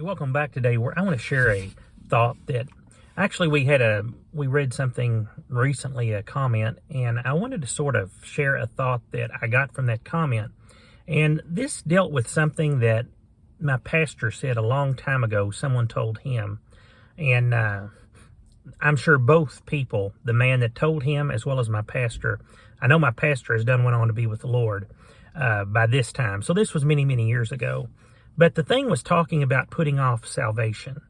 welcome back today. Where I want to share a thought that actually we read something recently, a comment, and I wanted to sort of share a thought that I got from that comment. And this dealt with something that my pastor said a long time ago. Someone told him, and I'm sure both people, the man that told him as well as my pastor, I know my pastor has went on to be with the Lord by this time. So this was many, many years ago. But the thing was talking about putting off salvation.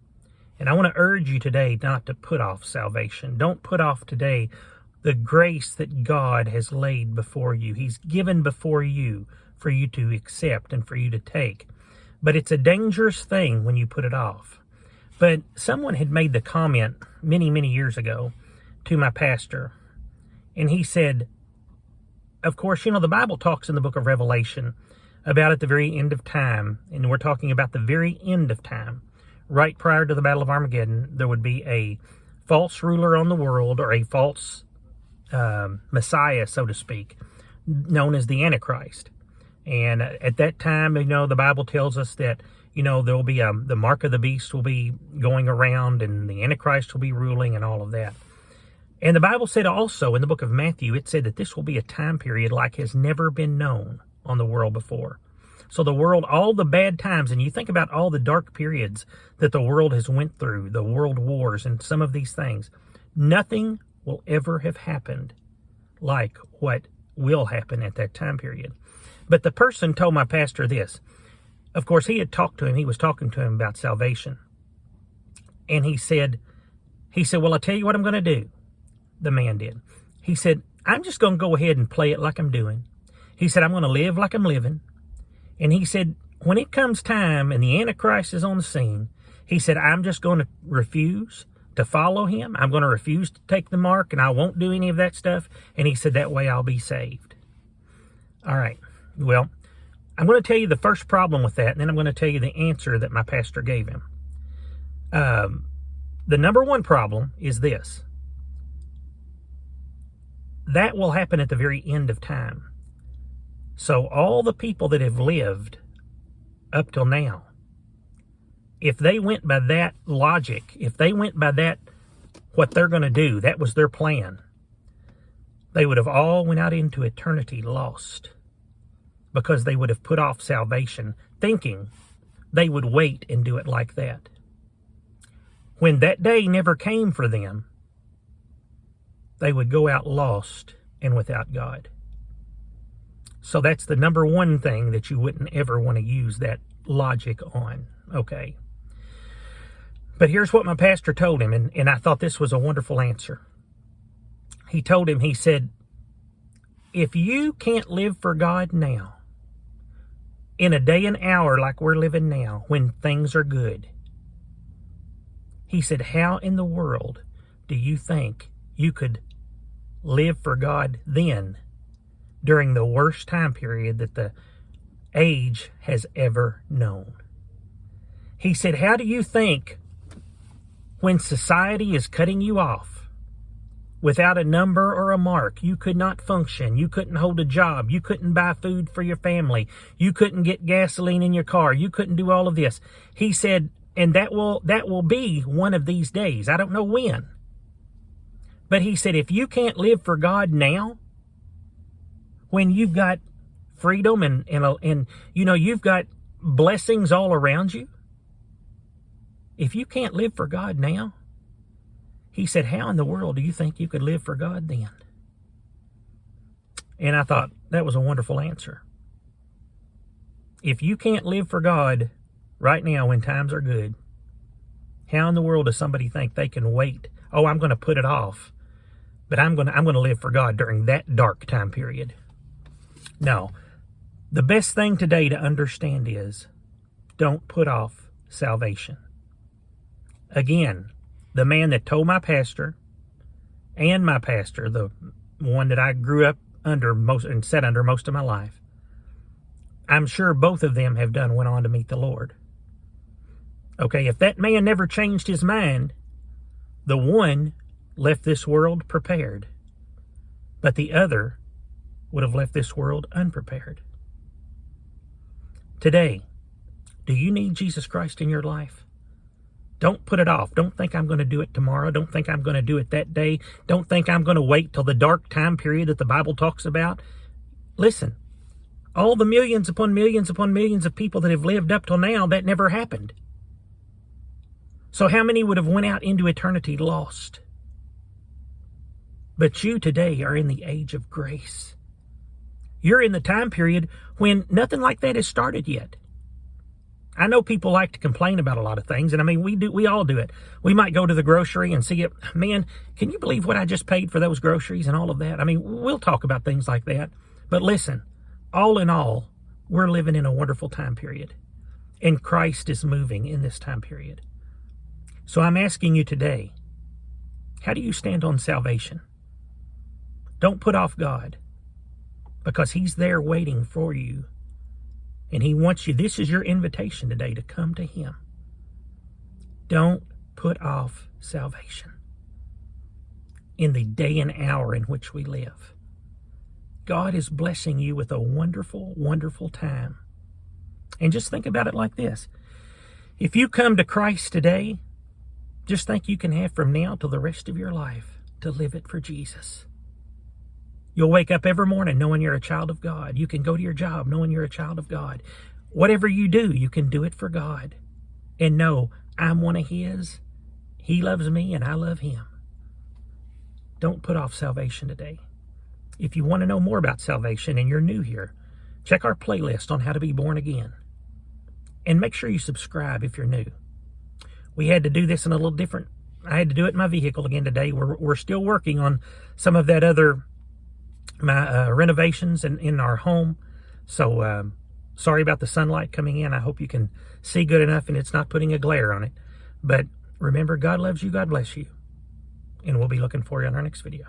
And I want to urge you today not to put off salvation. Don't put off today the grace that God has laid before you. He's given before you for you to accept and for you to take. But it's a dangerous thing when you put it off. But someone had made the comment many, many years ago to my pastor. And he said, of course, the Bible talks in the book of Revelation about at the very end of time, and we're talking about the very end of time, right prior to the Battle of Armageddon, there would be a false ruler on the world, or a false Messiah, so to speak, known as the Antichrist. And at that time, the Bible tells us that, there will be the mark of the beast will be going around, and the Antichrist will be ruling, and all of that. And the Bible said also in the book of Matthew, it said that this will be a time period like has never been known on the world before. So the world, all the bad times, and you think about all the dark periods that the world has went through, the world wars and some of these things, nothing will ever have happened like what will happen at that time period. But the person told my pastor this. Of course, he was talking to him about salvation. And he said, well, I'll tell you what I'm going to do. The man did. He said, I'm just going to go ahead and play it like I'm doing. He said, I'm going to live like I'm living. And he said, when it comes time and the Antichrist is on the scene, he said, I'm just going to refuse to follow him. I'm going to refuse to take the mark, and I won't do any of that stuff. And he said, that way I'll be saved. All right. Well, I'm going to tell you the first problem with that, and then I'm going to tell you the answer that my pastor gave him. The number one problem is this. That will happen at the very end of time. So all the people that have lived up till now, if they went by that logic, if they went by that, what they're going to do, that was their plan, they would have all went out into eternity lost, because they would have put off salvation, thinking they would wait and do it like that. When that day never came for them, they would go out lost and without God. So that's the number one thing that you wouldn't ever want to use that logic on. Okay. But here's what my pastor told him, and I thought this was a wonderful answer. He told him, he said, if you can't live for God now, in a day and hour like we're living now, when things are good, he said, how in the world do you think you could live for God then, during the worst time period that the age has ever known? He said, how do you think when society is cutting you off without a number or a mark, you could not function, you couldn't hold a job, you couldn't buy food for your family, you couldn't get gasoline in your car, you couldn't do all of this? He said, and that will be one of these days. I don't know when. But he said, if you can't live for God now, when you've got freedom and you've got blessings all around you, if you can't live for God now, he said, how in the world do you think you could live for God then? And I thought that was a wonderful answer. If you can't live for God right now when times are good, how in the world does somebody think they can wait? Oh, I'm going to put it off, but I'm going to live for God during that dark time period. No, the best thing today to understand is don't put off salvation. Again, the man that told my pastor and my pastor, the one that I grew up under and sat under most of my life, I'm sure both of them went on to meet the Lord. Okay, if that man never changed his mind, the one left this world prepared, but the other would have left this world unprepared. Today, do you need Jesus Christ in your life? Don't put it off. Don't think I'm going to do it tomorrow. Don't think I'm going to do it that day. Don't think I'm going to wait till the dark time period that the Bible talks about. Listen, all the millions upon millions upon millions of people that have lived up till now, that never happened. So how many would have went out into eternity lost? But you today are in the age of grace. You're in the time period when nothing like that has started yet. I know people like to complain about a lot of things, and I mean, we all do it. We might go to the grocery and see it. Man, can you believe what I just paid for those groceries and all of that? I mean, we'll talk about things like that. But listen, all in all, we're living in a wonderful time period, and Christ is moving in this time period. So I'm asking you today, how do you stand on salvation? Don't put off God, because He's there waiting for you. And He wants you, this is your invitation today to come to Him. Don't put off salvation in the day and hour in which we live. God is blessing you with a wonderful, wonderful time. And just think about it like this. If you come to Christ today, just think you can have from now till the rest of your life to live it for Jesus. You'll wake up every morning knowing you're a child of God. You can go to your job knowing you're a child of God. Whatever you do, you can do it for God. And know, I'm one of His. He loves me and I love Him. Don't put off salvation today. If you want to know more about salvation and you're new here, check our playlist on how to be born again. And make sure you subscribe if you're new. We had to do this in a little different. I had to do it in my vehicle again today. We're still working on some of that other renovations in our home. So sorry about the sunlight coming in. I hope you can see good enough and it's not putting a glare on it. But remember, God loves you. God bless you. And we'll be looking for you on our next video.